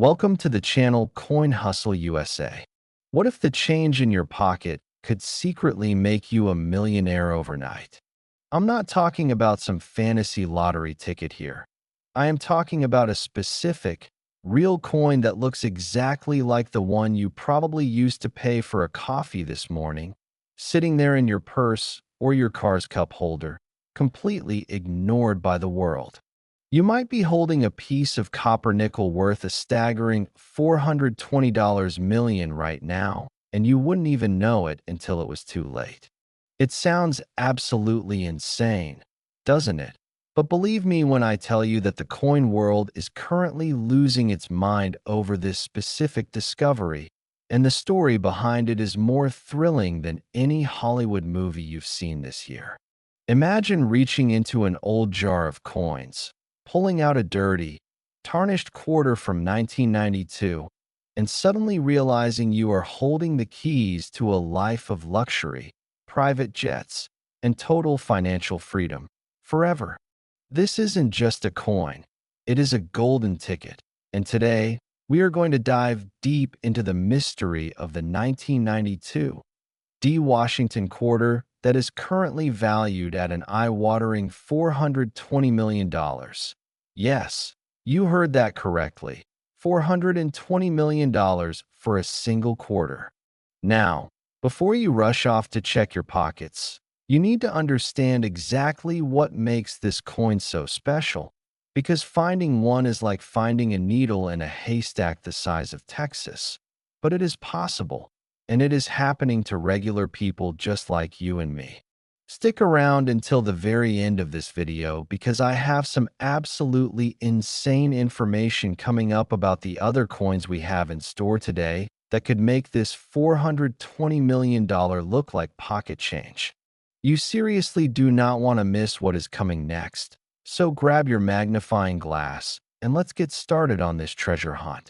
Welcome to the channel Coin Hustle USA. What if the change in your pocket could secretly make you a millionaire overnight? I'm not talking about some fantasy lottery ticket here. I am talking about a specific, real coin that looks exactly like the one you probably used to pay for a coffee this morning, sitting there in your purse or your car's cup holder, completely ignored by the world. You might be holding a piece of copper nickel worth a staggering $420 million right now, and you wouldn't even know it until it was too late. It sounds absolutely insane, doesn't it? But believe me when I tell you that the coin world is currently losing its mind over this specific discovery, and the story behind it is more thrilling than any Hollywood movie you've seen this year. Imagine reaching into an old jar of coins, pulling out a dirty, tarnished quarter from 1992, and suddenly realizing you are holding the keys to a life of luxury, private jets, and total financial freedom forever. This isn't just a coin, it is a golden ticket. And today, we are going to dive deep into the mystery of the 1992 D. Washington quarter that is currently valued at an eye-watering $420 million. Yes, you heard that correctly. $420 million for a single quarter. Now, before you rush off to check your pockets, you need to understand exactly what makes this coin so special, because finding one is like finding a needle in a haystack the size of Texas. But it is possible, and it is happening to regular people just like you and me. Stick around until the very end of this video because I have some absolutely insane information coming up about the other coins we have in store today that could make this $420 million look like pocket change. You seriously do not want to miss what is coming next, so grab your magnifying glass and let's get started on this treasure hunt.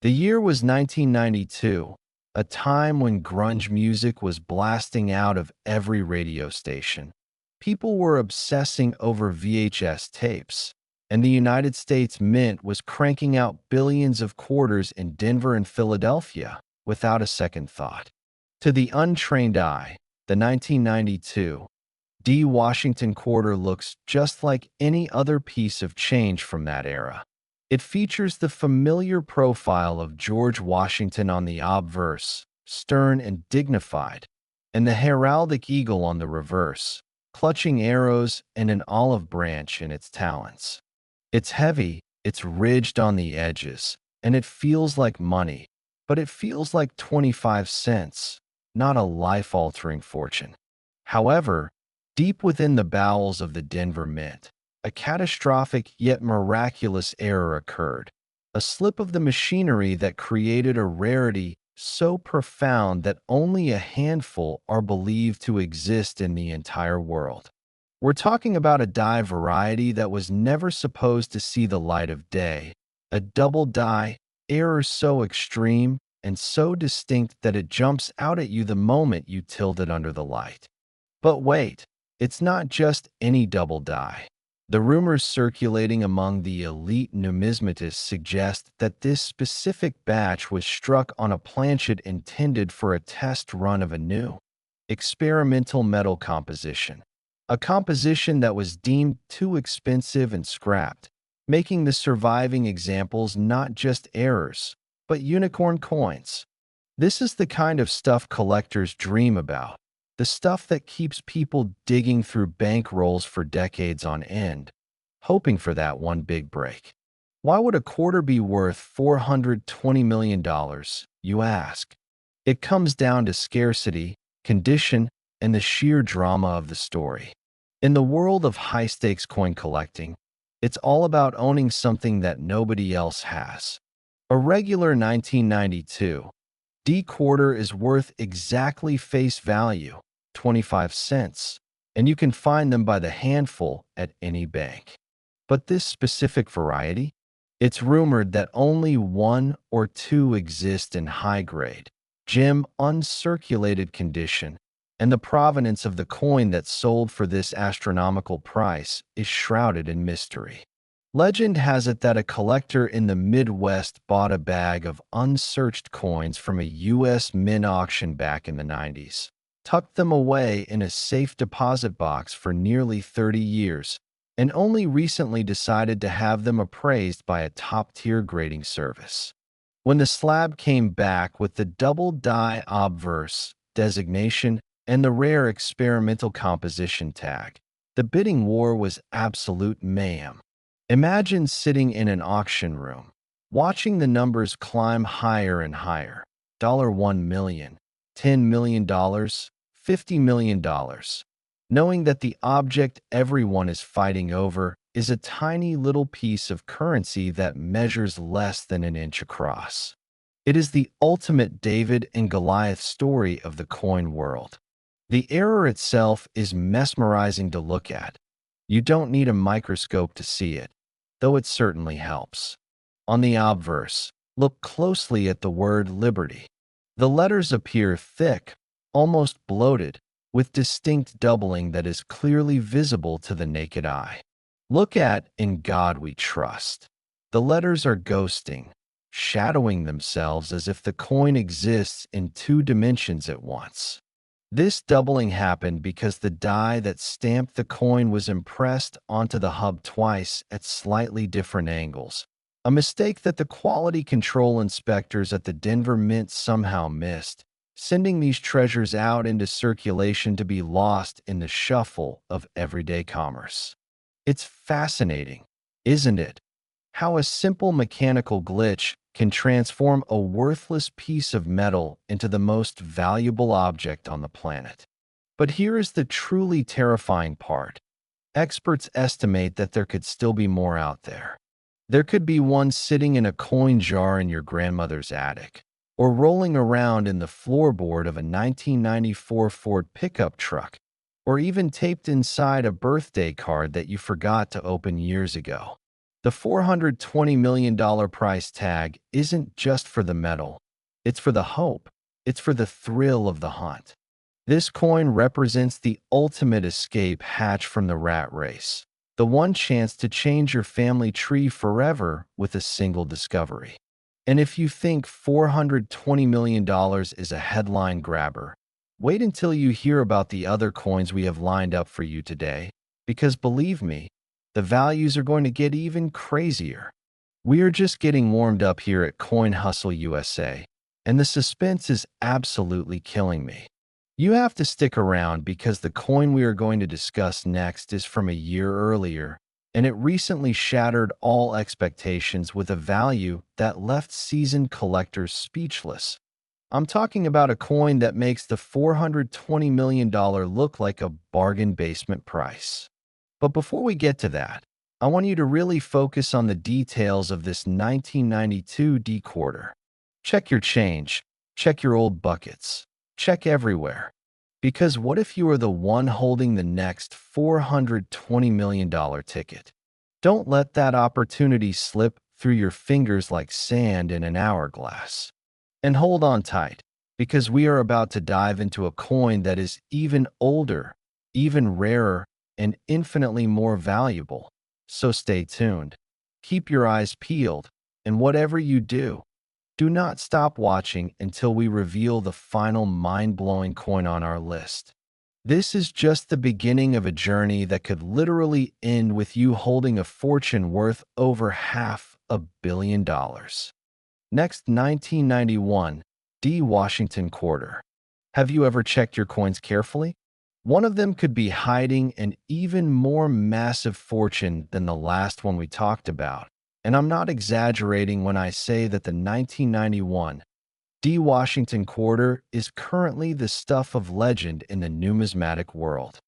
The year was 1992, a time when grunge music was blasting out of every radio station. People were obsessing over VHS tapes, and the United States Mint was cranking out billions of quarters in Denver and Philadelphia without a second thought. To the untrained eye, the 1992 D. Washington quarter looks just like any other piece of change from that era. It features the familiar profile of George Washington on the obverse, stern and dignified, and the heraldic eagle on the reverse, clutching arrows and an olive branch in its talons. It's heavy, it's ridged on the edges, and it feels like money, but it feels like 25 cents, not a life-altering fortune. However, deep within the bowels of the Denver Mint, a catastrophic yet miraculous error occurred, a slip of the machinery that created a rarity so profound that only a handful are believed to exist in the entire world. We're talking about a die variety that was never supposed to see the light of day, a double die, error so extreme and so distinct that it jumps out at you the moment you tilt it under the light. But wait, it's not just any double die. The rumors circulating among the elite numismatists suggest that this specific batch was struck on a planchet intended for a test run of a new, experimental metal composition, a composition that was deemed too expensive and scrapped, making the surviving examples not just errors, but unicorn coins. This is the kind of stuff collectors dream about. The stuff that keeps people digging through bank rolls for decades on end, hoping for that one big break. Why would a quarter be worth $420 million, you ask? It comes down to scarcity, condition, and the sheer drama of the story. In the world of high-stakes coin collecting, it's all about owning something that nobody else has. A regular 1992 D quarter is worth exactly face value, 25 cents, and you can find them by the handful at any bank. But this specific variety? It's rumored that only one or two exist in high-grade, gem uncirculated condition, and the provenance of the coin that sold for this astronomical price is shrouded in mystery. Legend has it that a collector in the Midwest bought a bag of unsearched coins from a U.S. mint auction back in the 90s, tucked them away in a safe deposit box for nearly 30 years, and only recently decided to have them appraised by a top-tier grading service. When the slab came back with the double die obverse designation and the rare experimental composition tag, the bidding war was absolute mayhem. Imagine sitting in an auction room, watching the numbers climb higher and higher. $1 million, $10 million, $50 million. Knowing that the object everyone is fighting over is a tiny little piece of currency that measures less than an inch across. It is the ultimate David and Goliath story of the coin world. The error itself is mesmerizing to look at. You don't need a microscope to see it, though it certainly helps. On the obverse, look closely at the word liberty. The letters appear thick, almost bloated, with distinct doubling that is clearly visible to the naked eye. Look at "In God We Trust." The letters are ghosting, shadowing themselves as if the coin exists in two dimensions at once. This doubling happened because the die that stamped the coin was impressed onto the hub twice at slightly different angles, a mistake that the quality control inspectors at the Denver Mint somehow missed, sending these treasures out into circulation to be lost in the shuffle of everyday commerce. It's fascinating, isn't it? How a simple mechanical glitch can transform a worthless piece of metal into the most valuable object on the planet. But here is the truly terrifying part. Experts estimate that there could still be more out there. There could be one sitting in a coin jar in your grandmother's attic, or rolling around in the floorboard of a 1994 Ford pickup truck, or even taped inside a birthday card that you forgot to open years ago. The $420 million price tag isn't just for the metal. It's for the hope. It's for the thrill of the hunt. This coin represents the ultimate escape hatch from the rat race, the one chance to change your family tree forever with a single discovery. And if you think $420 million is a headline grabber, wait until you hear about the other coins we have lined up for you today, because believe me, the values are going to get even crazier. We are just getting warmed up here at Coin Hustle USA, and the suspense is absolutely killing me. You have to stick around because the coin we are going to discuss next is from a year earlier, and it recently shattered all expectations with a value that left seasoned collectors speechless. I'm talking about a coin that makes the $420 million look like a bargain basement price. But before we get to that, I want you to really focus on the details of this 1992 D-quarter. Check your change, check your old buckets, check everywhere. Because what if you are the one holding the next $420 million ticket? Don't let that opportunity slip through your fingers like sand in an hourglass. And hold on tight, because we are about to dive into a coin that is even older, even rarer, and infinitely more valuable. So stay tuned. Keep your eyes peeled, and whatever you do, do not stop watching until we reveal the final mind-blowing coin on our list. This is just the beginning of a journey that could literally end with you holding a fortune worth over $500 million. Next, 1991, D. Washington quarter. Have you ever checked your coins carefully? One of them could be hiding an even more massive fortune than the last one we talked about. And I'm not exaggerating when I say that the 1991 D. Washington quarter is currently the stuff of legend in the numismatic world.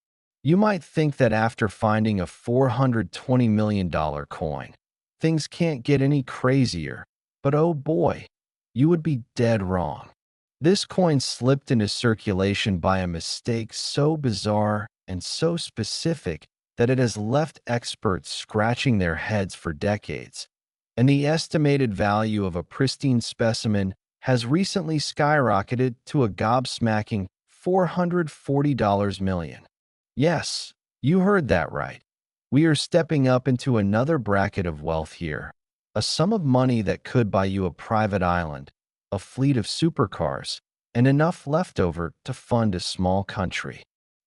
You might think that after finding a $420 million coin, things can't get any crazier, but oh boy, you would be dead wrong. This coin slipped into circulation by a mistake so bizarre and so specific that it has left experts scratching their heads for decades, and the estimated value of a pristine specimen has recently skyrocketed to a gobsmacking $440 million. Yes, you heard that right. We are stepping up into another bracket of wealth here, a sum of money that could buy you a private island, a fleet of supercars, and enough left over to fund a small country.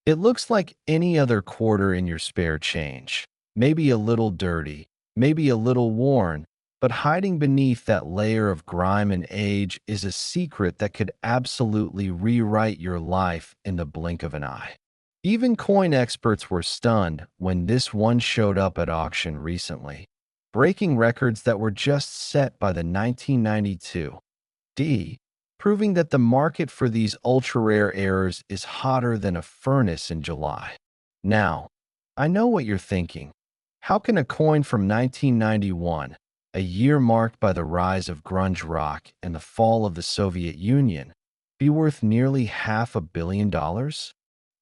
It looks like any other quarter in your spare change, maybe a little dirty, maybe a little worn, but hiding beneath that layer of grime and age is a secret that could absolutely rewrite your life in the blink of an eye. Even coin experts were stunned when this one showed up at auction recently, breaking records that were just set by the 1992 D, proving that the market for these ultra-rare errors is hotter than a furnace in July. Now, I know what you're thinking. How can a coin from 1991, a year marked by the rise of grunge rock and the fall of the Soviet Union, be worth nearly $500 million?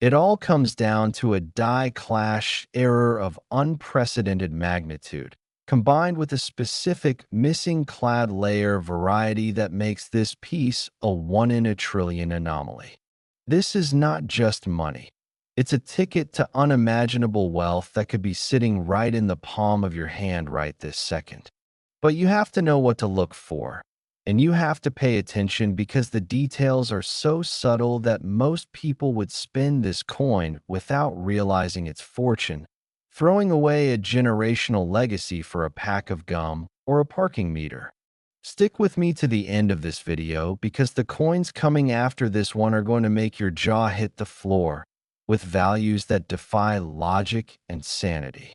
It all comes down to a die clash error of unprecedented magnitude, combined with a specific missing clad layer variety that makes this piece a 1 in a trillion anomaly. This is not just money. It's a ticket to unimaginable wealth that could be sitting right in the palm of your hand right this second. But you have to know what to look for. And you have to pay attention because the details are so subtle that most people would spend this coin without realizing its fortune, throwing away a generational legacy for a pack of gum or a parking meter. Stick with me to the end of this video because the coins coming after this one are going to make your jaw hit the floor with values that defy logic and sanity.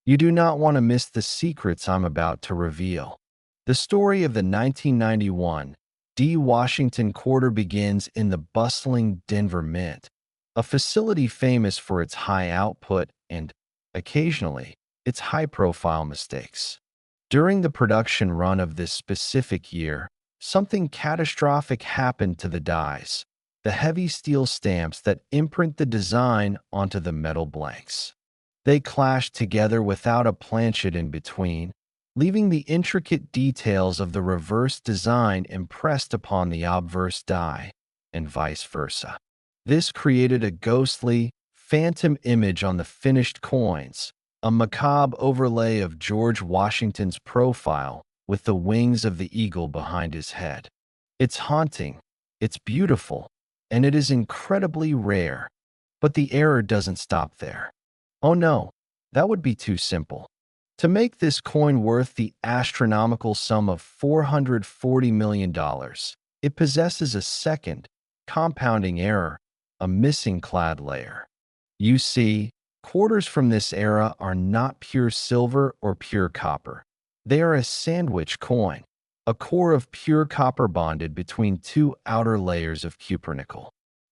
You do not want to miss the secrets I'm about to reveal. The story of the 1991 D. Washington quarter begins in the bustling Denver Mint, a facility famous for its high output and, occasionally, its high-profile mistakes. During the production run of this specific year, something catastrophic happened to the dies, the heavy steel stamps that imprint the design onto the metal blanks. They clashed together without a planchet in between, leaving the intricate details of the reverse design impressed upon the obverse die, and vice versa. This created a ghostly, phantom image on the finished coins, a macabre overlay of George Washington's profile with the wings of the eagle behind his head. It's haunting, it's beautiful, and it is incredibly rare. But the error doesn't stop there. Oh no, that would be too simple. To make this coin worth the astronomical sum of $440 million, it possesses a second, compounding error, a missing clad layer. You see, quarters from this era are not pure silver or pure copper. They are a sandwich coin, a core of pure copper bonded between two outer layers of cupronickel.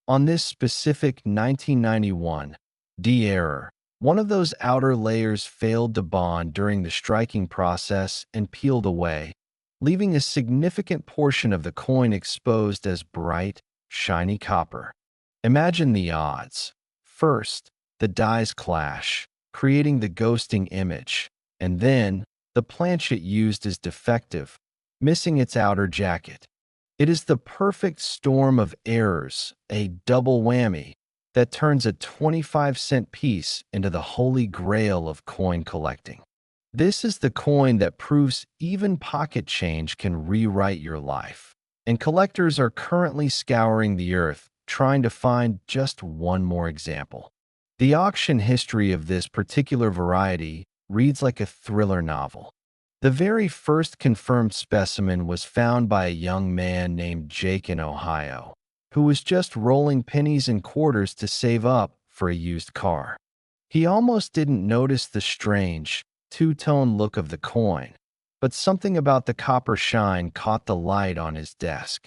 On this specific 1991 D error, one of those outer layers failed to bond during the striking process and peeled away, leaving a significant portion of the coin exposed as bright, shiny copper. Imagine the odds. First, the dies clash, creating the ghosting image, and then, the planchet used is defective, missing its outer jacket. It is the perfect storm of errors, a double whammy, that turns a 25-cent piece into the holy grail of coin collecting. This is the coin that proves even pocket change can rewrite your life. And collectors are currently scouring the earth, trying to find just one more example. The auction history of this particular variety reads like a thriller novel. The very first confirmed specimen was found by a young man named Jake in Ohio, who was just rolling pennies and quarters to save up for a used car. He almost didn't notice the strange, two-tone look of the coin, but something about the copper shine caught the light on his desk.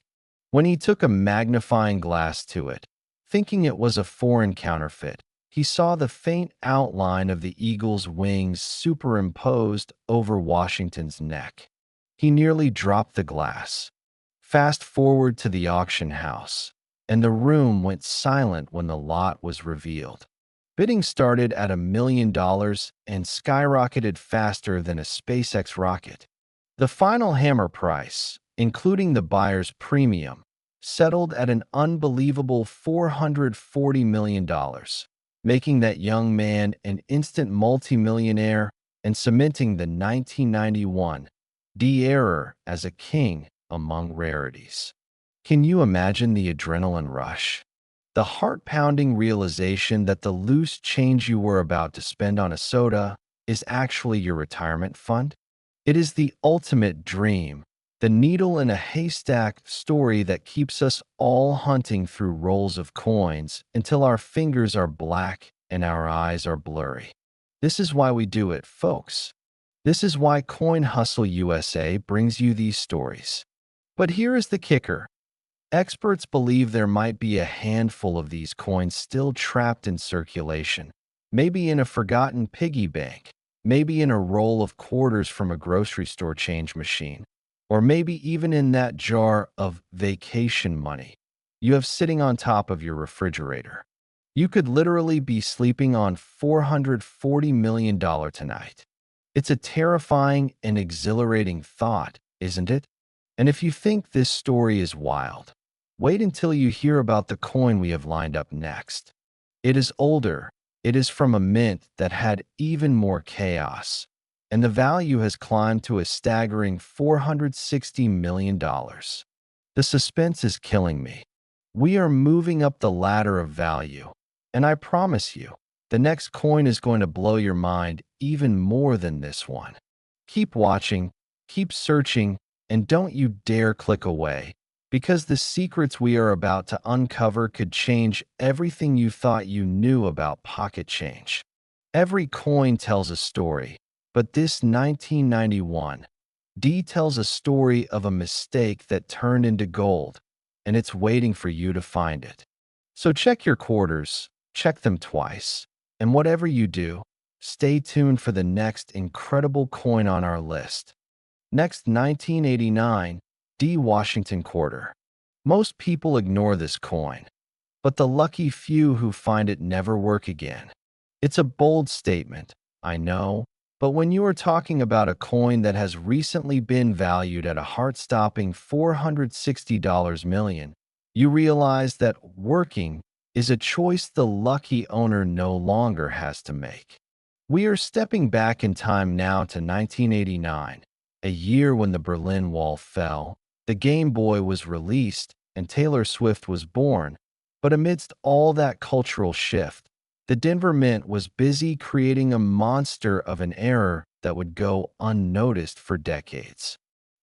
When he took a magnifying glass to it, thinking it was a foreign counterfeit, he saw the faint outline of the eagle's wings superimposed over Washington's neck. He nearly dropped the glass. Fast forward to the auction house, and the room went silent when the lot was revealed. Bidding started at $1 million and skyrocketed faster than a SpaceX rocket. The final hammer price, including the buyer's premium, settled at an unbelievable $440 million, making that young man an instant multimillionaire and cementing the 1991 D-era as a king among rarities. Can you imagine the adrenaline rush? The heart-pounding realization that the loose change you were about to spend on a soda is actually your retirement fund? It is the ultimate dream, the needle in a haystack story that keeps us all hunting through rolls of coins until our fingers are black and our eyes are blurry. This is why we do it, folks. This is why Coin Hustle USA brings you these stories. But here is the kicker. Experts believe there might be a handful of these coins still trapped in circulation, maybe in a forgotten piggy bank, maybe in a roll of quarters from a grocery store change machine, or maybe even in that jar of vacation money you have sitting on top of your refrigerator. You could literally be sleeping on $440 million tonight. It's a terrifying and exhilarating thought, isn't it? And if you think this story is wild, wait until you hear about the coin we have lined up next. It is older, it is from a mint that had even more chaos, and the value has climbed to a staggering $460 million. The suspense is killing me. We are moving up the ladder of value, and I promise you, the next coin is going to blow your mind even more than this one. Keep watching, keep searching, and don't you dare click away, because the secrets we are about to uncover could change everything you thought you knew about pocket change. Every coin tells a story, but this 1991 D tells a story of a mistake that turned into gold, and it's waiting for you to find it. So check your quarters, check them twice, and whatever you do, stay tuned for the next incredible coin on our list. Next, 1989 D Washington Quarter. Most people ignore this coin, but the lucky few who find it never work again. It's a bold statement, I know, but when you are talking about a coin that has recently been valued at a heart-stopping $460 million, you realize that working is a choice the lucky owner no longer has to make. We are stepping back in time now to 1989, a year when the Berlin Wall fell, the Game Boy was released, and Taylor Swift was born. But amidst all that cultural shift, the Denver Mint was busy creating a monster of an error that would go unnoticed for decades.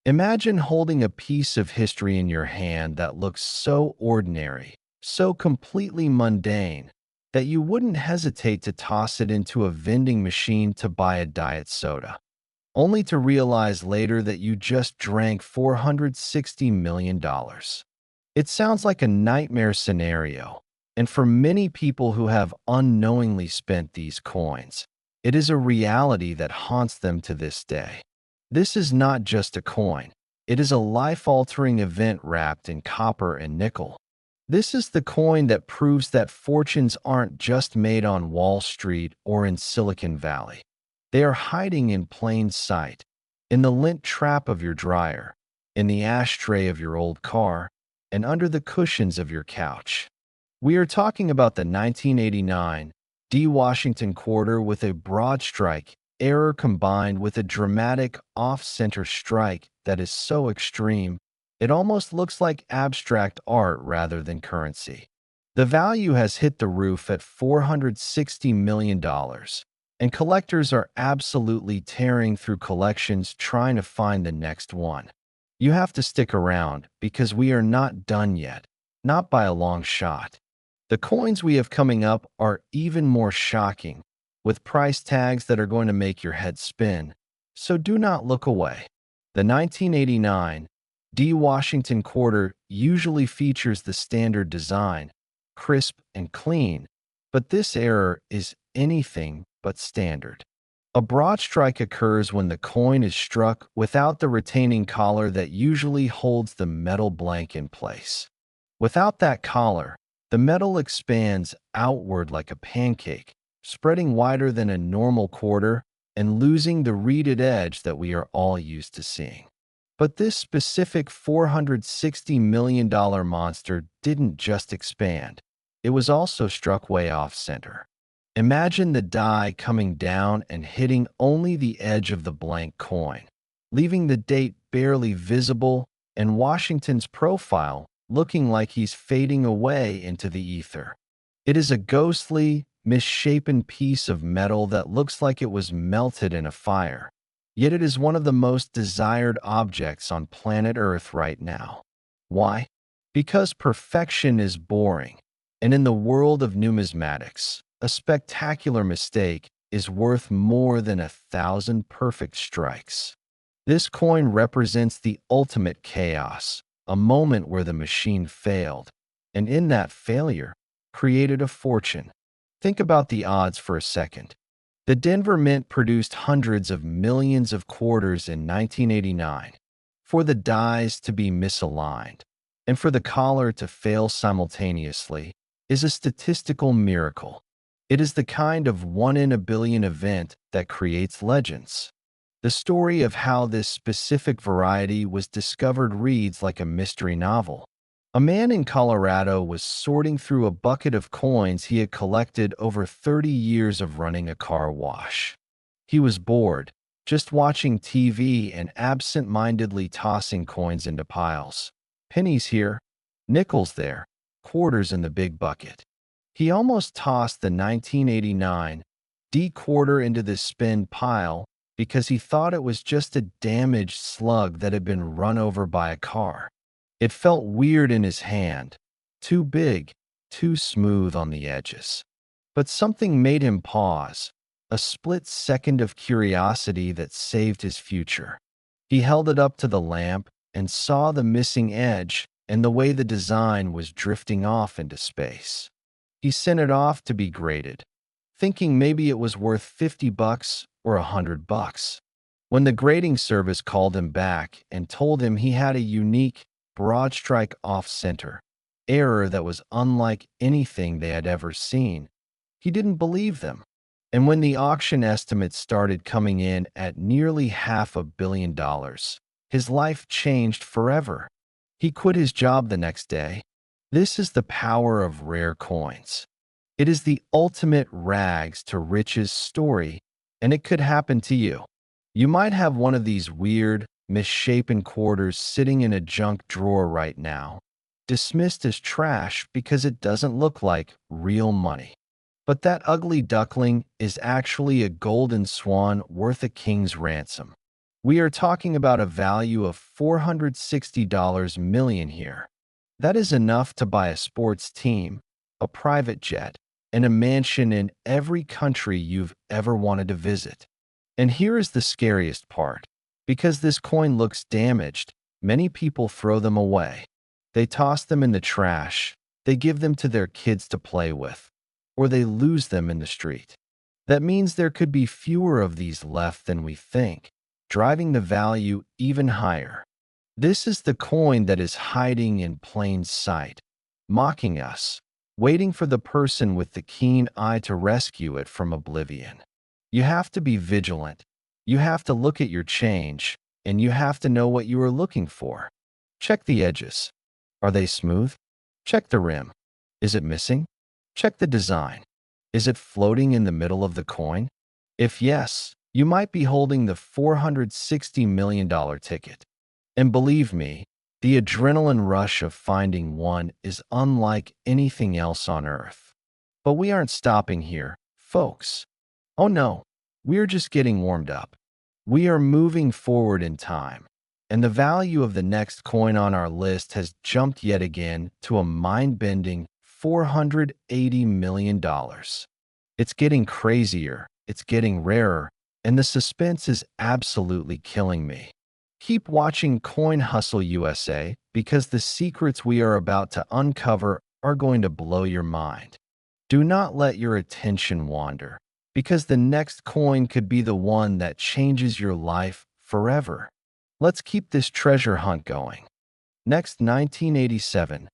Imagine holding a piece of history in your hand that looks so ordinary, so completely mundane, that you wouldn't hesitate to toss it into a vending machine to buy a diet soda, only to realize later that you just drank $460 million. It sounds like a nightmare scenario, and for many people who have unknowingly spent these coins, it is a reality that haunts them to this day. This is not just a coin. It is a life-altering event wrapped in copper and nickel. This is the coin that proves that fortunes aren't just made on Wall Street or in Silicon Valley. They are hiding in plain sight, in the lint trap of your dryer, in the ashtray of your old car, and under the cushions of your couch. We are talking about the 1989 D Washington Quarter with a broad strike error combined with a dramatic off-center strike that is so extreme, it almost looks like abstract art rather than currency. The value has hit the roof at $460 million, and collectors are absolutely tearing through collections trying to find the next one. You have to stick around because we are not done yet, not by a long shot. The coins we have coming up are even more shocking, with price tags that are going to make your head spin, so do not look away. The 1989 D Washington Quarter usually features the standard design, crisp and clean, but this error is anything but standard. A broad strike occurs when the coin is struck without the retaining collar that usually holds the metal blank in place. Without that collar, the metal expands outward like a pancake, spreading wider than a normal quarter and losing the reeded edge that we are all used to seeing. But this specific $460 million monster didn't just expand. It was also struck way off center. Imagine the die coming down and hitting only the edge of the blank coin, leaving the date barely visible and Washington's profile looking like he's fading away into the ether. It is a ghostly, misshapen piece of metal that looks like it was melted in a fire. Yet it is one of the most desired objects on planet Earth right now. Why? Because perfection is boring, and in the world of numismatics, a spectacular mistake is worth more than 1,000 perfect strikes. This coin represents the ultimate chaos, a moment where the machine failed, and in that failure, created a fortune. Think about the odds for a second. The Denver Mint produced hundreds of millions of quarters in 1989. For the dies to be misaligned and for the collar to fail simultaneously is a statistical miracle. It is the kind of one-in-a-billion event that creates legends. The story of how this specific variety was discovered reads like a mystery novel. A man in Colorado was sorting through a bucket of coins he had collected over 30 years of running a car wash. He was bored, just watching TV and absent-mindedly tossing coins into piles. Pennies here, nickels there, quarters in the big bucket. He almost tossed the 1989 D quarter into the spin pile because he thought it was just a damaged slug that had been run over by a car. It felt weird in his hand, too big, too smooth on the edges. But something made him pause, a split second of curiosity that saved his future. He held it up to the lamp and saw the missing edge and the way the design was drifting off into space. He sent it off to be graded, thinking maybe it was worth $50 or $100. When the grading service called him back and told him he had a unique broad strike off-center error that was unlike anything they had ever seen, he didn't believe them. And when the auction estimates started coming in at nearly $500 million, his life changed forever. He quit his job the next day. This is the power of rare coins. It is the ultimate rags to riches story, and it could happen to you. You might have one of these weird, misshapen quarters sitting in a junk drawer right now, dismissed as trash because it doesn't look like real money. But that ugly duckling is actually a golden swan worth a king's ransom. We are talking about a value of $460 million here. That is enough to buy a sports team, a private jet, and a mansion in every country you've ever wanted to visit. And here is the scariest part. Because this coin looks damaged, many people throw them away. They toss them in the trash, they give them to their kids to play with, or they lose them in the street. That means there could be fewer of these left than we think, driving the value even higher. This is the coin that is hiding in plain sight, mocking us, waiting for the person with the keen eye to rescue it from oblivion. You have to be vigilant. You have to look at your change, and you have to know what you are looking for. Check the edges. Are they smooth? Check the rim. Is it missing? Check the design. Is it floating in the middle of the coin? If yes, you might be holding the $460 million ticket. And believe me, the adrenaline rush of finding one is unlike anything else on Earth. But we aren't stopping here, folks. Oh no, we're just getting warmed up. We are moving forward in time, and the value of the next coin on our list has jumped yet again to a mind-bending $480 million. It's getting crazier, it's getting rarer, and the suspense is absolutely killing me. Keep watching Coin Hustle USA because the secrets we are about to uncover are going to blow your mind. Do not let your attention wander, because the next coin could be the one that changes your life forever. Let's keep this treasure hunt going. Next, 1987,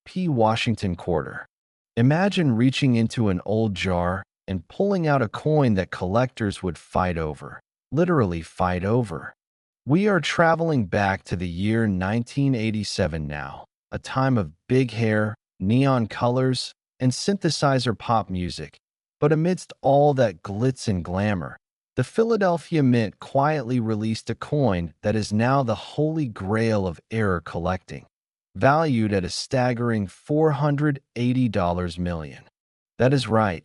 P. Washington quarter. Imagine reaching into an old jar and pulling out a coin that collectors would fight over, literally fight over. We are traveling back to the year 1987 now, a time of big hair, neon colors, and synthesizer pop music. But amidst all that glitz and glamour, the Philadelphia Mint quietly released a coin that is now the holy grail of error collecting, valued at a staggering $480 million. That is right,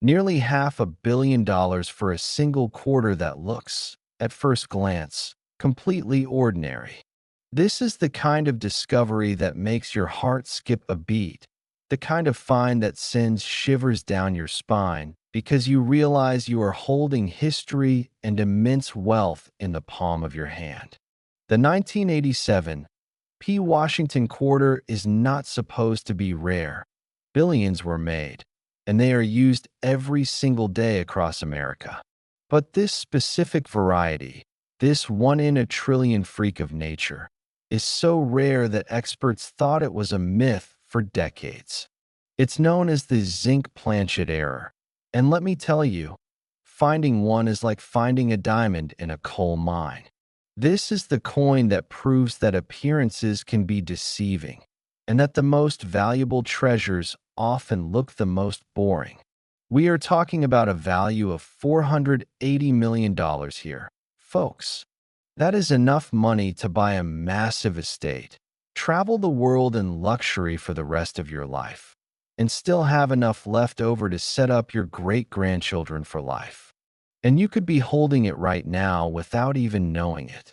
nearly $500 million for a single quarter that looks, at first glance, completely ordinary. This is the kind of discovery that makes your heart skip a beat, the kind of find that sends shivers down your spine because you realize you are holding history and immense wealth in the palm of your hand. The 1987 P. Washington quarter is not supposed to be rare. Billions were made, and they are used every single day across America. But this specific variety, this one in a trillion freak of nature, is so rare that experts thought it was a myth for decades. It's known as the zinc planchet error. And let me tell you, finding one is like finding a diamond in a coal mine. This is the coin that proves that appearances can be deceiving, and that the most valuable treasures often look the most boring. We are talking about a value of $480 million here, folks. That is enough money to buy a massive estate, travel the world in luxury for the rest of your life, and still have enough left over to set up your great-grandchildren for life. And you could be holding it right now without even knowing it.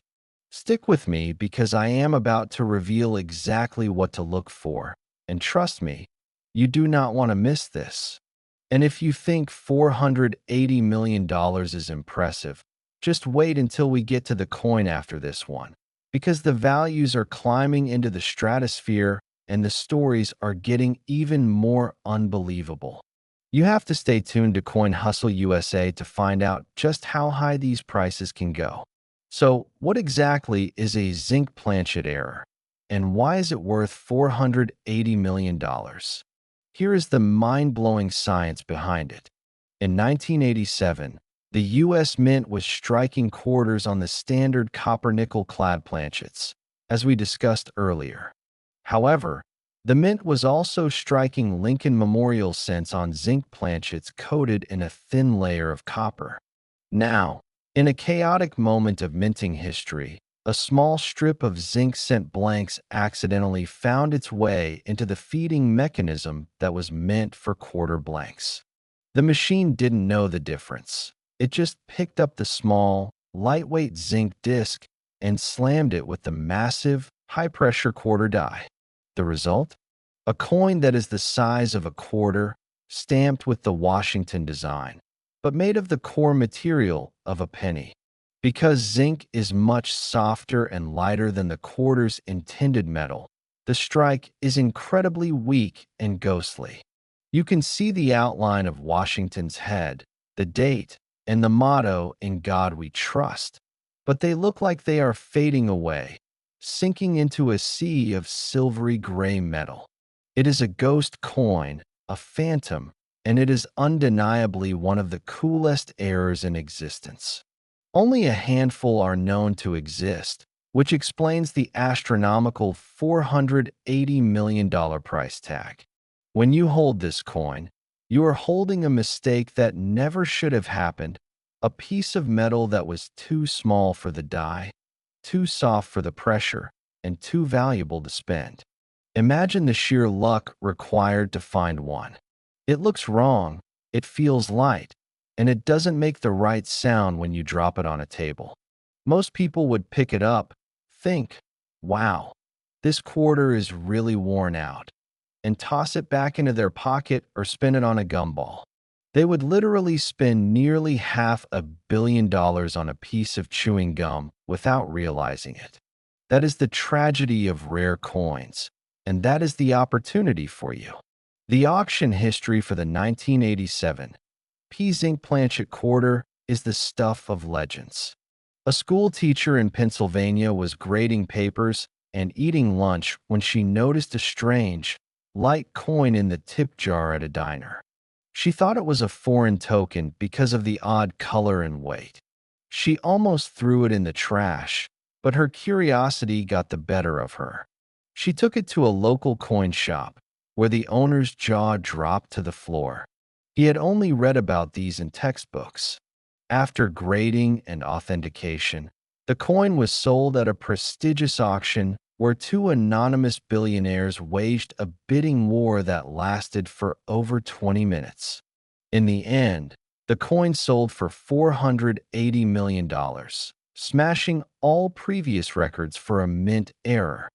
Stick with me because I am about to reveal exactly what to look for, and trust me, you do not want to miss this. And if you think $480 million is impressive, just wait until we get to the coin after this one, because the values are climbing into the stratosphere and the stories are getting even more unbelievable. You have to stay tuned to Coin Hustle USA to find out just how high these prices can go. So, what exactly is a zinc planchet error, and why is it worth $480 million? Here is the mind-blowing science behind it. In 1987, the U.S. Mint was striking quarters on the standard copper-nickel clad planchets, as we discussed earlier. However, the Mint was also striking Lincoln Memorial cents on zinc planchets coated in a thin layer of copper. Now, in a chaotic moment of minting history, a small strip of zinc cent blanks accidentally found its way into the feeding mechanism that was meant for quarter blanks. The machine didn't know the difference. It just picked up the small, lightweight zinc disc and slammed it with the massive, high-pressure quarter die. The result? A coin that is the size of a quarter, stamped with the Washington design, but made of the core material of a penny. Because zinc is much softer and lighter than the quarter's intended metal, the strike is incredibly weak and ghostly. You can see the outline of Washington's head, the date, and the motto, "In God We Trust," but they look like they are fading away, sinking into a sea of silvery gray metal. It is a ghost coin, a phantom, and it is undeniably one of the coolest errors in existence. Only a handful are known to exist, which explains the astronomical $480 million price tag. When you hold this coin, you are holding a mistake that never should have happened, a piece of metal that was too small for the die, too soft for the pressure, and too valuable to spend. Imagine the sheer luck required to find one. It looks wrong, it feels light, and it doesn't make the right sound when you drop it on a table. Most people would pick it up, think, "Wow, this quarter is really worn out," and toss it back into their pocket or spin it on a gumball. They would literally spend nearly $500 million on a piece of chewing gum without realizing it. That is the tragedy of rare coins, and that is the opportunity for you. The auction history for the 1987 P. Zinc Planchet quarter is the stuff of legends. A school teacher in Pennsylvania was grading papers and eating lunch when she noticed a strange, light coin in the tip jar at a diner. She thought it was a foreign token because of the odd color and weight. She almost threw it in the trash, but her curiosity got the better of her. She took it to a local coin shop, where the owner's jaw dropped to the floor. He had only read about these in textbooks. After grading and authentication, the coin was sold at a prestigious auction where two anonymous billionaires waged a bidding war that lasted for over 20 minutes. In the end, the coin sold for $480 million, smashing all previous records for a mint error.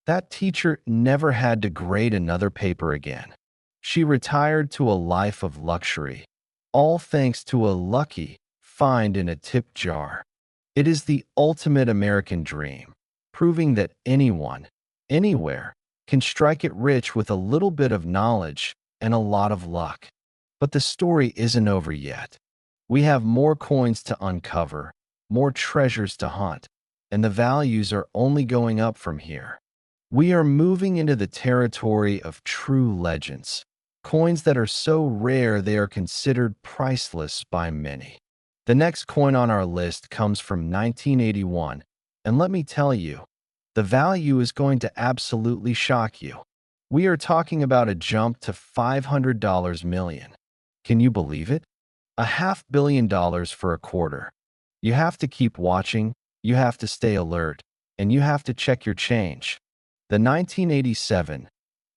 That teacher never had to grade another paper again. She retired to a life of luxury, all thanks to a lucky find in a tip jar. It is the ultimate American dream, proving that anyone, anywhere, can strike it rich with a little bit of knowledge and a lot of luck. But the story isn't over yet. We have more coins to uncover, more treasures to hunt, and the values are only going up from here. We are moving into the territory of true legends, coins that are so rare they are considered priceless by many. The next coin on our list comes from 1981, and let me tell you, the value is going to absolutely shock you. We are talking about a jump to $500 million. Can you believe it? $500 million for a quarter. You have to keep watching, you have to stay alert, and you have to check your change. The 1987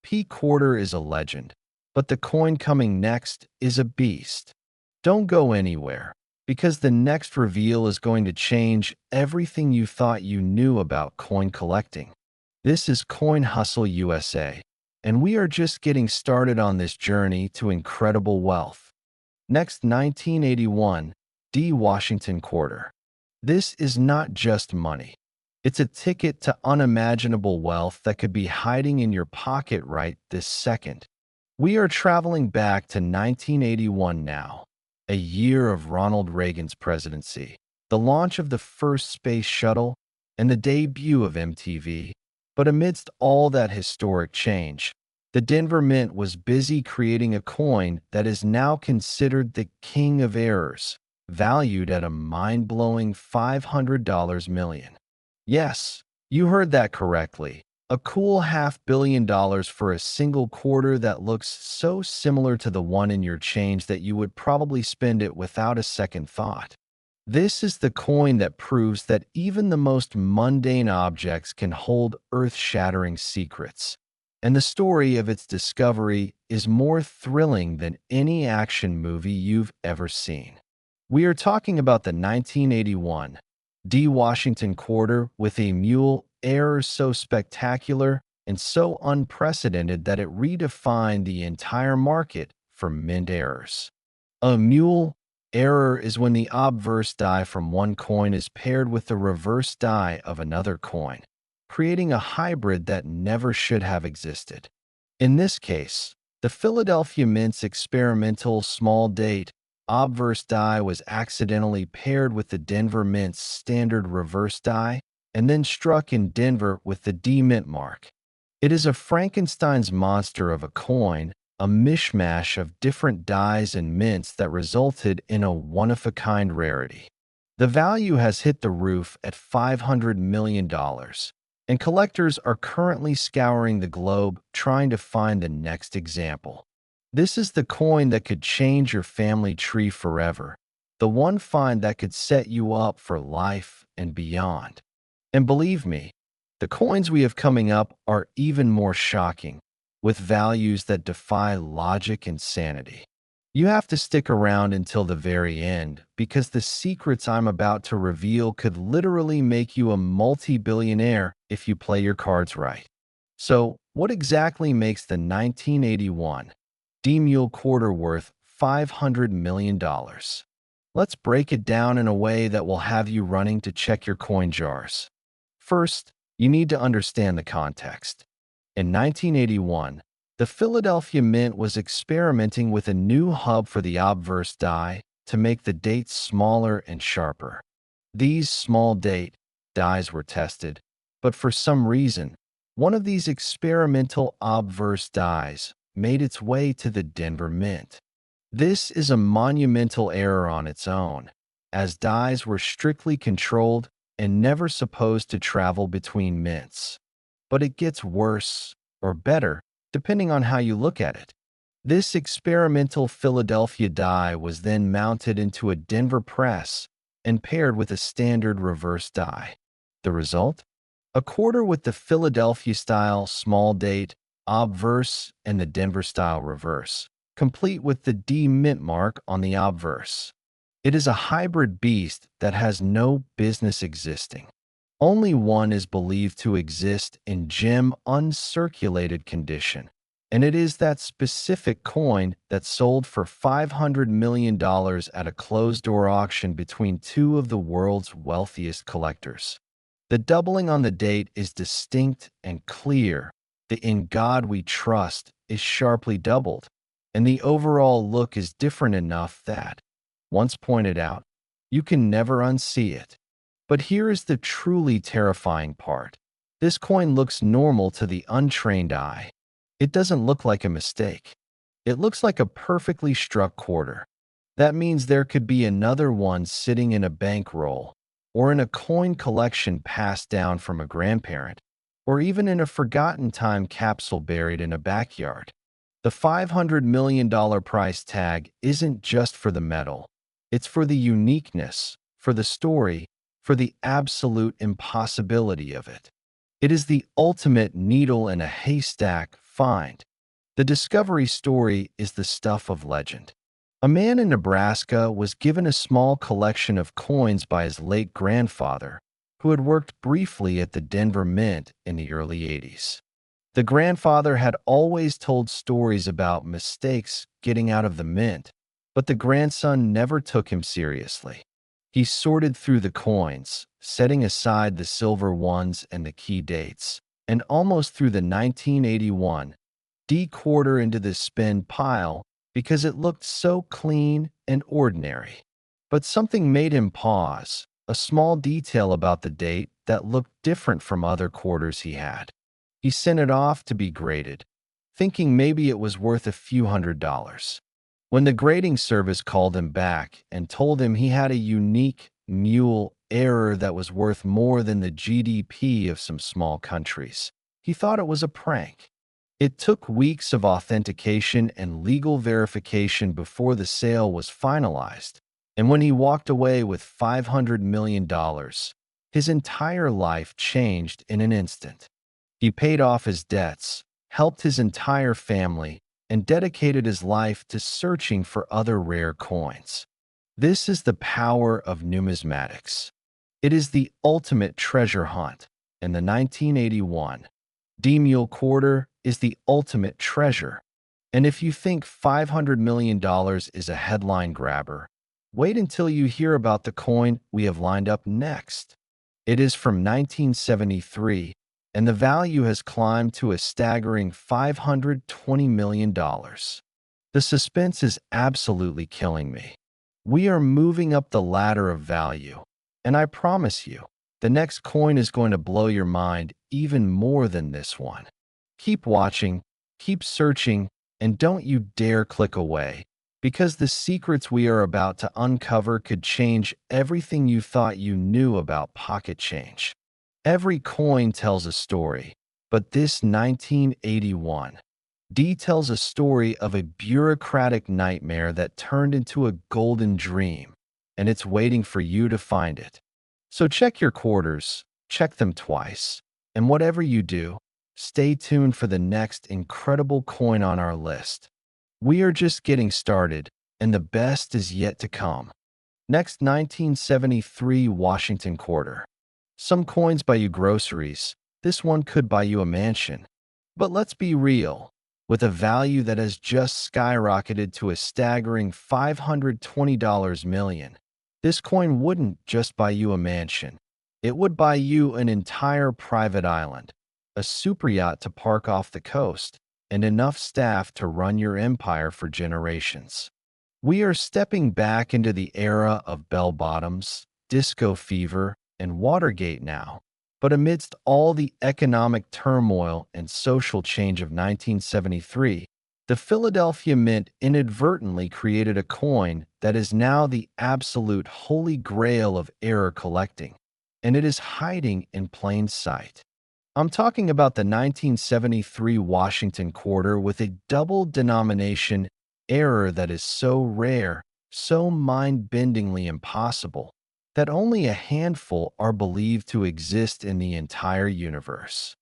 P quarter is a legend, but the coin coming next is a beast. Don't go anywhere, because the next reveal is going to change everything you thought you knew about coin collecting. This is Coin Hustle USA, and we are just getting started on this journey to incredible wealth. Next, 1981 D Washington quarter. This is not just money. It's a ticket to unimaginable wealth that could be hiding in your pocket right this second. We are traveling back to 1981 now, a year of Ronald Reagan's presidency, the launch of the first space shuttle, and the debut of MTV. But amidst all that historic change, the Denver Mint was busy creating a coin that is now considered the king of errors, valued at a mind-blowing $500 million. Yes, you heard that correctly. A cool $500 million for a single quarter that looks so similar to the one in your change that you would probably spend it without a second thought. This is the coin that proves that even the most mundane objects can hold earth-shattering secrets. And the story of its discovery is more thrilling than any action movie you've ever seen. We are talking about the 1981 D Washington quarter with a mule error so spectacular and so unprecedented that it redefined the entire market for mint errors. A mule error is when the obverse die from one coin is paired with the reverse die of another coin, creating a hybrid that never should have existed. In this case, the Philadelphia Mint's experimental small date obverse die was accidentally paired with the Denver Mint's standard reverse die and then struck in Denver with the D Mint mark. It is a Frankenstein's monster of a coin, a mishmash of different dies and mints that resulted in a one-of-a-kind rarity. The value has hit the roof at $500 million, and collectors are currently scouring the globe trying to find the next example. This is the coin that could change your family tree forever, the one find that could set you up for life and beyond. And believe me, the coins we have coming up are even more shocking, with values that defy logic and sanity. You have to stick around until the very end because the secrets I'm about to reveal could literally make you a multi-billionaire if you play your cards right. So, what exactly makes the 1981 D-Mule quarter worth $500 million? Let's break it down in a way that will have you running to check your coin jars. First, you need to understand the context. In 1981, the Philadelphia Mint was experimenting with a new hub for the obverse die to make the dates smaller and sharper. These small date dies were tested, but for some reason, one of these experimental obverse dies made its way to the Denver Mint. This is a monumental error on its own, as dies were strictly controlled and never supposed to travel between mints. But it gets worse, or better, depending on how you look at it. This experimental Philadelphia die was then mounted into a Denver press and paired with a standard reverse die. The result? A quarter with the Philadelphia-style small date, obverse, and the Denver-style reverse, complete with the D mint mark on the obverse. It is a hybrid beast that has no business existing. Only one is believed to exist in gem uncirculated condition, and it is that specific coin that sold for $500 million at a closed-door auction between two of the world's wealthiest collectors. The doubling on the date is distinct and clear. The "In God We Trust" is sharply doubled, and the overall look is different enough that, once pointed out, you can never unsee it. But here is the truly terrifying part. This coin looks normal to the untrained eye. It doesn't look like a mistake. It looks like a perfectly struck quarter. That means there could be another one sitting in a bankroll, or in a coin collection passed down from a grandparent, or even in a forgotten time capsule buried in a backyard. The $500 million price tag isn't just for the metal. It's for the uniqueness, for the story, for the absolute impossibility of it. It is the ultimate needle in a haystack find. The discovery story is the stuff of legend. A man in Nebraska was given a small collection of coins by his late grandfather, who had worked briefly at the Denver Mint in the early 80s. The grandfather had always told stories about mistakes getting out of the mint, but the grandson never took him seriously. He sorted through the coins, setting aside the silver ones and the key dates, and almost threw the 1981 D quarter into the spend pile because it looked so clean and ordinary. But something made him pause, a small detail about the date that looked different from other quarters he had. He sent it off to be graded, thinking maybe it was worth a few $100s. When the grading service called him back and told him he had a unique mule error that was worth more than the GDP of some small countries, he thought it was a prank. It took weeks of authentication and legal verification before the sale was finalized, and when he walked away with $500 million, his entire life changed in an instant. He paid off his debts, helped his entire family, and dedicated his life to searching for other rare coins. This is the power of numismatics. It is the ultimate treasure hunt, and the 1981 D-Mule quarter is the ultimate treasure. And if you think $500 million is a headline grabber, wait until you hear about the coin we have lined up next. It is from 1973, and the value has climbed to a staggering $520 million. The suspense is absolutely killing me. We are moving up the ladder of value, and I promise you, the next coin is going to blow your mind even more than this one. Keep watching, keep searching, and don't you dare click away, because the secrets we are about to uncover could change everything you thought you knew about pocket change. Every coin tells a story, but this 1981 D tells a story of a bureaucratic nightmare that turned into a golden dream, and it's waiting for you to find it. So check your quarters, check them twice, and whatever you do, stay tuned for the next incredible coin on our list. We are just getting started, and the best is yet to come. Next, 1973 Washington quarter. Some coins buy you groceries. This one could buy you a mansion. But let's be real. With a value that has just skyrocketed to a staggering $520 million, this coin wouldn't just buy you a mansion. It would buy you an entire private island, a superyacht to park off the coast, and enough staff to run your empire for generations. We are stepping back into the era of bell-bottoms, disco fever, and Watergate now. But amidst all the economic turmoil and social change of 1973, the Philadelphia Mint inadvertently created a coin that is now the absolute holy grail of error collecting, and it is hiding in plain sight. I'm talking about the 1973 Washington quarter with a double denomination error that is so rare, so mind-bendingly impossible, that only a handful are believed to exist in the entire universe.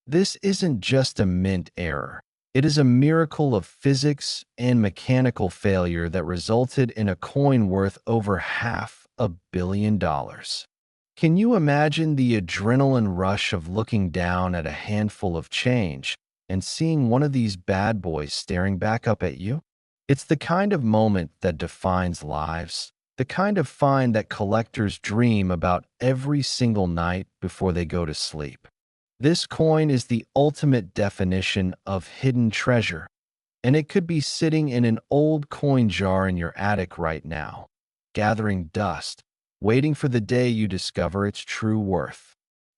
This isn't just a mint error. It is a miracle of physics and mechanical failure that resulted in a coin worth over $500 million. Can you imagine the adrenaline rush of looking down at a handful of change and seeing one of these bad boys staring back up at you? It's the kind of moment that defines lives, the kind of find that collectors dream about every single night before they go to sleep. This coin is the ultimate definition of hidden treasure, and it could be sitting in an old coin jar in your attic right now, gathering dust, waiting for the day you discover its true worth.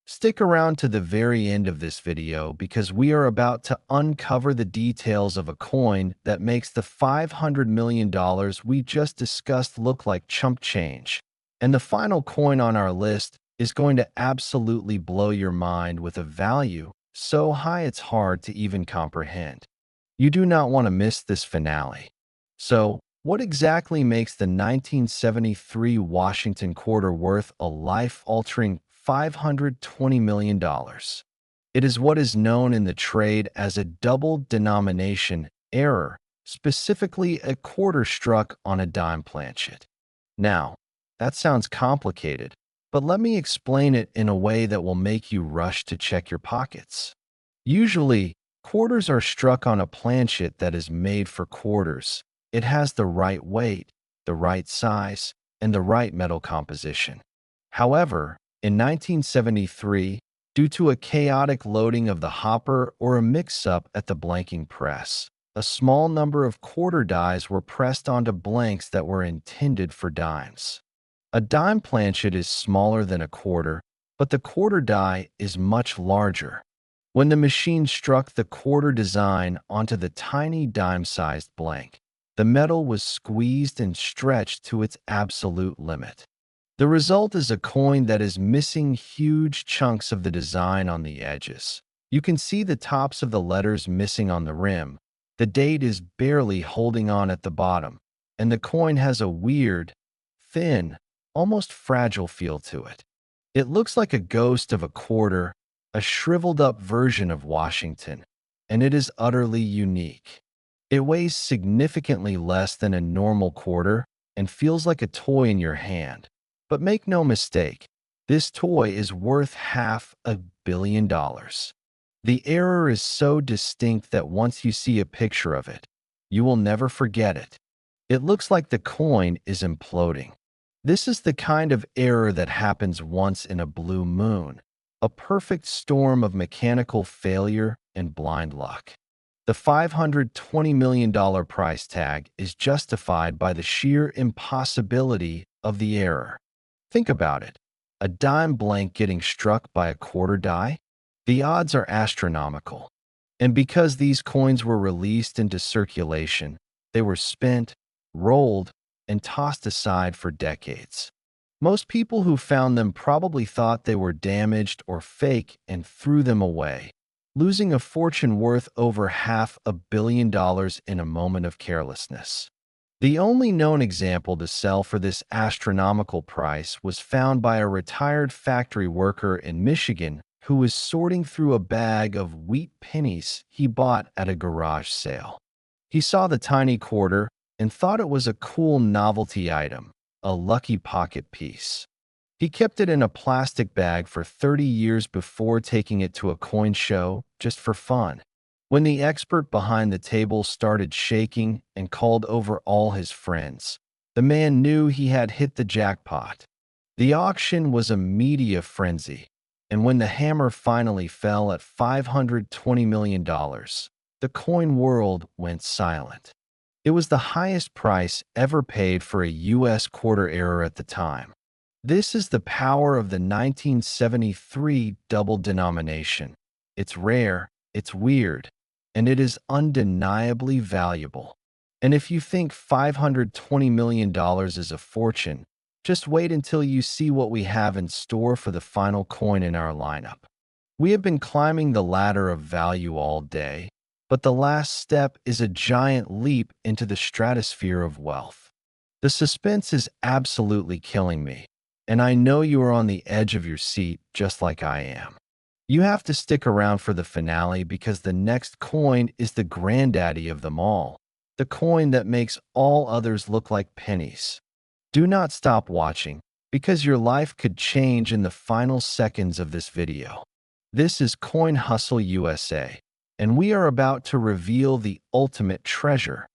Stick around to the very end of this video because we are about to uncover the details of a coin that makes the $500 million we just discussed look like chump change. And the final coin on our list is going to absolutely blow your mind with a value so high it's hard to even comprehend. You do not want to miss this finale. So, what exactly makes the 1973 Washington quarter worth a life-altering $520 million? It is what is known in the trade as a double denomination error, specifically a quarter struck on a dime planchet. Now, that sounds complicated, but let me explain it in a way that will make you rush to check your pockets. Usually, quarters are struck on a planchet that is made for quarters. It has the right weight, the right size, and the right metal composition. However, in 1973, due to a chaotic loading of the hopper or a mix-up at the blanking press, a small number of quarter dies were pressed onto blanks that were intended for dimes. A dime planchet is smaller than a quarter, but the quarter die is much larger. When the machine struck the quarter design onto the tiny dime-sized blank, the metal was squeezed and stretched to its absolute limit. The result is a coin that is missing huge chunks of the design on the edges. You can see the tops of the letters missing on the rim. The date is barely holding on at the bottom, and the coin has a weird, thin, almost fragile feel to it. It looks like a ghost of a quarter, a shriveled-up version of Washington, and it is utterly unique. It weighs significantly less than a normal quarter and feels like a toy in your hand. But make no mistake, this toy is worth $500 million. The error is so distinct that once you see a picture of it, you will never forget it. It looks like the coin is imploding. This is the kind of error that happens once in a blue moon, a perfect storm of mechanical failure and blind luck. The $520 million price tag is justified by the sheer impossibility of the error. Think about it. A dime blank getting struck by a quarter die? The odds are astronomical. And because these coins were released into circulation, they were spent, rolled, and tossed aside for decades. Most people who found them probably thought they were damaged or fake and threw them away, losing a fortune worth over $500 million in a moment of carelessness. The only known example to sell for this astronomical price was found by a retired factory worker in Michigan who was sorting through a bag of wheat pennies he bought at a garage sale. He saw the tiny quarter and thought it was a cool novelty item, a lucky pocket piece. He kept it in a plastic bag for 30 years before taking it to a coin show just for fun. When the expert behind the table started shaking and called over all his friends, the man knew he had hit the jackpot. The auction was a media frenzy, and when the hammer finally fell at $520 million, the coin world went silent. It was the highest price ever paid for a U.S. quarter error at the time. This is the power of the 1973 double denomination. It's rare, it's weird, and it is undeniably valuable. And if you think $520 million is a fortune, just wait until you see what we have in store for the final coin in our lineup. We have been climbing the ladder of value all day, but the last step is a giant leap into the stratosphere of wealth. The suspense is absolutely killing me, and I know you are on the edge of your seat just like I am. You have to stick around for the finale because the next coin is the granddaddy of them all, the coin that makes all others look like pennies. Do not stop watching because your life could change in the final seconds of this video. This is Coin Hustle USA, and we are about to reveal the ultimate treasure,